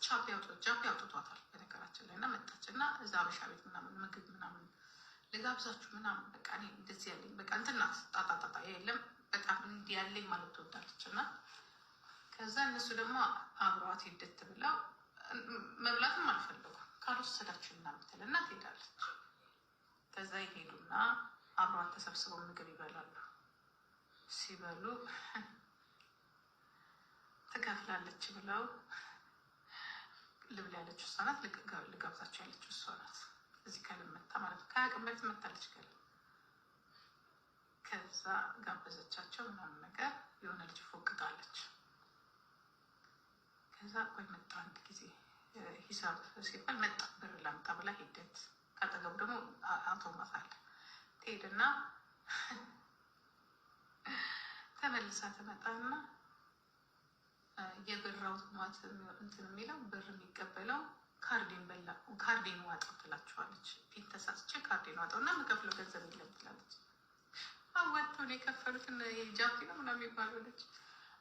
ጃፒ አውጥቷታል በነገራችን ላይ እና መጣች እና እዛ አበሻ ቤት ምናምን ምግብ ምናምን ልጋብዛችሁ ምናምን በቃ እኔ እንደዚህ ያለኝ በቃ እንትናት ጣጣጣጣ የለም በቃ እንዲህ ያለኝ ማለት ትወዳለች እና ከዛ እነሱ ደግሞ አብረዋት ሂደት ብለው መብላትም አልፈለጉም ካልወሰዳችሁ ምናምን ትልና ትሄዳለች። ከዛ ይሄዱና አብረዋት ተሰብስበው ምግብ ይበላሉ። ሲበሉ ትከፍላለች ብለው ልብል ያለችው እሷ ናት። ልጋብዛቸው ያለችው እሷ ናት። እዚህ ከልመታ ማለት ነው። ከአቅም በፊት መታለች ከል ከዛ ጋበዘቻቸው ምናምን ነገር የሆነ ልጅ ፎቅቃለች። ከዛ ቆይ መጣ አንድ ጊዜ ሂሳብ ሲባል መጣ ብር ላምጣ ብላ ሂደት ካጠገቡ ደግሞ አውቶማት አለ። ትሄድና ተመልሳ ትመጣና የብር አውቶማት እንትን የሚለው ብር የሚቀበለው ካርዴን ዋጠው ትላቸዋለች። ፊት ተሳስቼ ካርዴን ዋጠው እና የምከፍለው ገንዘብ የለም ትላለች። አዋጥተው የከፈሉትን ጃፒ ነው ምናምን የሚባለው ልጅ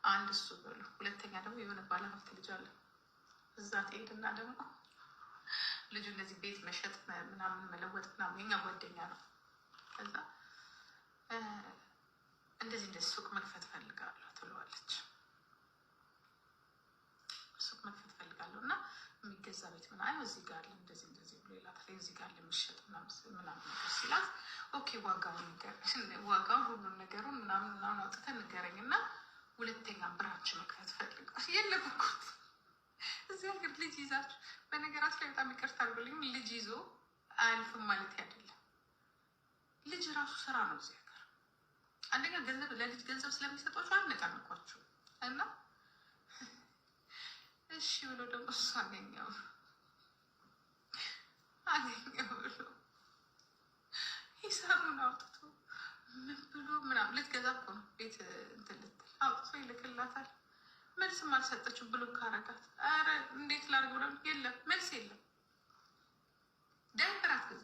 አንድ እሱ በሉ። ሁለተኛ ደግሞ የሆነ ባለሀብት ልጅ አለ። እዛ ትሄድና ደግሞ ልጁ እንደዚህ ቤት መሸጥ ምናምን መለወጥ ምናምን የኛ ጓደኛ ነው። ከዛ እንደዚህ ሱቅ መክፈት ፈልጋለሁ ትለዋለች። ሱቅ መክፈት ፈልጋለሁ እና የሚገዛ ቤት ምናምን እዚህ ጋር አለ እንደዚህ ብሎ ይላታል። እዚህ ጋር ለሚሸጥ ምናምን ነገር ሲላት ኦኬ ዋጋውን ሁሉን ነገሩን ምናምን አውጥተን ንገረኝ እና ሁለተኛ ብራንች መክፈት ፈልጋለሁ። የለም እኮ እዚህ ሀገር ልጅ ይዛችሁ በነገራችን ላይ በጣም ይቅርታ አድርጉልኝ፣ ልጅ ይዞ አያልፍም ማለት አይደለም። ልጅ ራሱ ስራ ነው እዚህ ሀገር። አንደኛ ገንዘብ ለልጅ ገንዘብ ስለሚሰጧቸው አነቃንቋቸው እና እሺ ብሎ ደግሞ እሱ አገኘው ብሎ ሂሳቡን አውጥቶ ምን ብሎ ምናምን ልትገዛ እኮ ነው ቤት እንትን ልትል አውጥቶ ይልክላታል። መልስም አልሰጠችው ብሎ ካረጋት ኧረ እንዴት ላድርግ ብሎ የለም መልስ የለም። ዳይፐር አትገዛ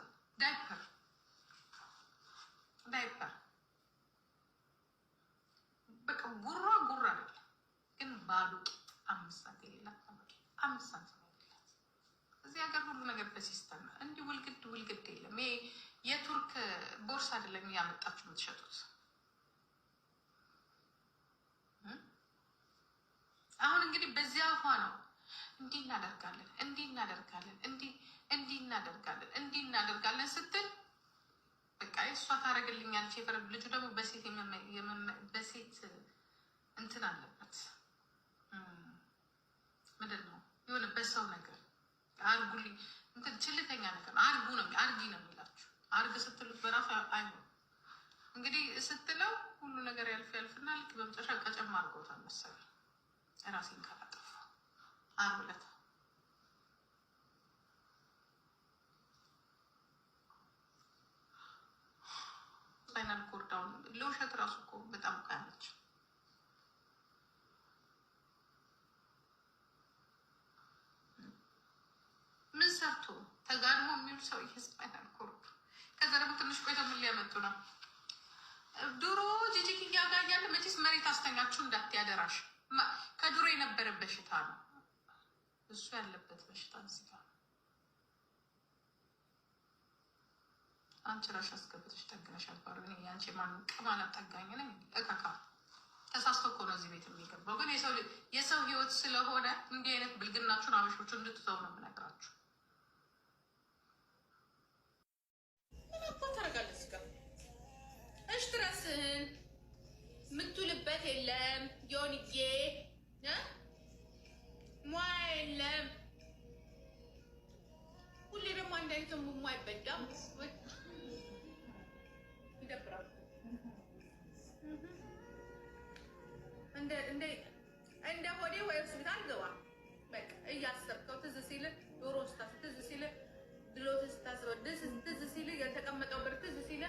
ዳይፐር በቃ ጉራ አይደለም ግን ባዶ 5 ሳንቲም የላት 5 ሳንቲም የላት። እዚህ ሀገር ሁሉ ነገር በሲስተም ነው። እንዲህ ውልግድ የለም። ይሄ የቱርክ ቦርሳ አይደለም እያመጣችሁ የምትሸጡት። አሁን እንግዲህ በዚያ አፏ ነው እንዲህ እናደርጋለን ስትል በቃ እሷ ታደርግልኛለች። የፈረድ ልጁ ደግሞ በሴት እንትን አለበት ምንድን ነው የሆነ በሰው ነገር አርጉልኝ እንትን ችልተኛ ነገር አርጊ ነው የሚላችሁ። አርግ ስትሉት በራሱ አይሆን እንግዲህ ስትለው ሁሉ ነገር ያልፍና ልክ በመጨረሻ ቀጨማ አድርገውታል መሰለኝ። ራሴን ካላጠፋ አርብለት ስፓይናል ኮርዳውን ለውሸት ራሱ እኮ በጣም ቃለች። ምን ሰርቶ ተጋድሞ የሚውል ሰው ስፓይናል ኮርድ። ከዛ ደግሞ ትንሽ ቆይቶ ምን ሊያመጡ ነው? ድሮ ጂጂኪያ ጋር ያለ መቼስ መሬት አስተኛችሁ እንዳትያደራሽ ከድሮ የነበረ በሽታ ነው እሱ ያለበት በሽታ እዚህ ጋር አንቺ ራሽ አስገብተሽ ጠግነሽ አልባሩ ያንቺ ማን ቅማላ ጠጋኝ ነኝ እካካ ተሳስቶ እኮ ነው እዚህ ቤት የሚገባው። ግን የሰው ህይወት ስለሆነ እንዲህ አይነት ብልግናችሁን አበሾቹ እንድትተው ነው የምነግራችሁ። ምን አባ ታደርጋለህ እዚህ ጋር እሽ ድረስህን ምትውልበት የለም ዮኒዬ ሙያ የለም። ሁሌ ደግሞ አንድ አይነት ሙሙ አይበዳም። ይደብራል። እንደ ሆዴ ወይ ሆስፒታል ገባ በቃ እያሰብከው ትዝ ሲል ዶሮ ስታስ ትዝ ሲል ድሎት ስታስበው ትዝ ሲል የተቀመጠው ብር ትዝ ሲል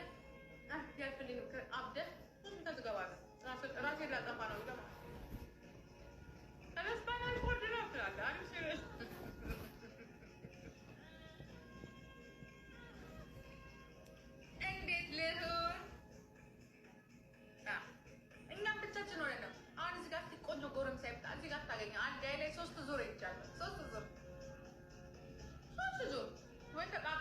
ያልፍልኝ አብደህ ሆስፒታል ትገባለህ። ራሴን ላጠፋ ነው ይገባ ስፓይናል ኮርድ ነው ትላለህ። አሪፍ ሲሪየስ እንዴት ልሁን? እኛም ብቻችን ሆነ ነው። አሁን እዚህ ጋር ቆንጆ ጎረምሳ ይመጣ እዚህ ጋር ታገኘ አንድ ላይ 3 ዙር ይቻላል። 3 ዙር ወይ